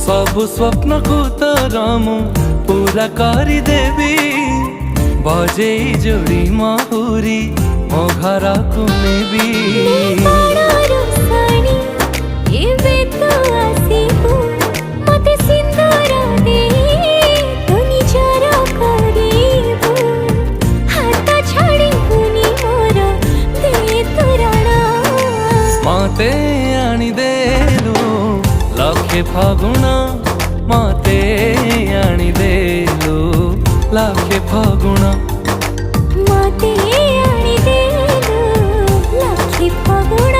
सबु स्वप्न को तोर मु पूरा करी देवी बजे जोड़ी महुरी मो घर को नेबी मते आनी देलु लखे फागुना मते आनी देलु लखे फागुना मते आनी देलु लखे फागुना।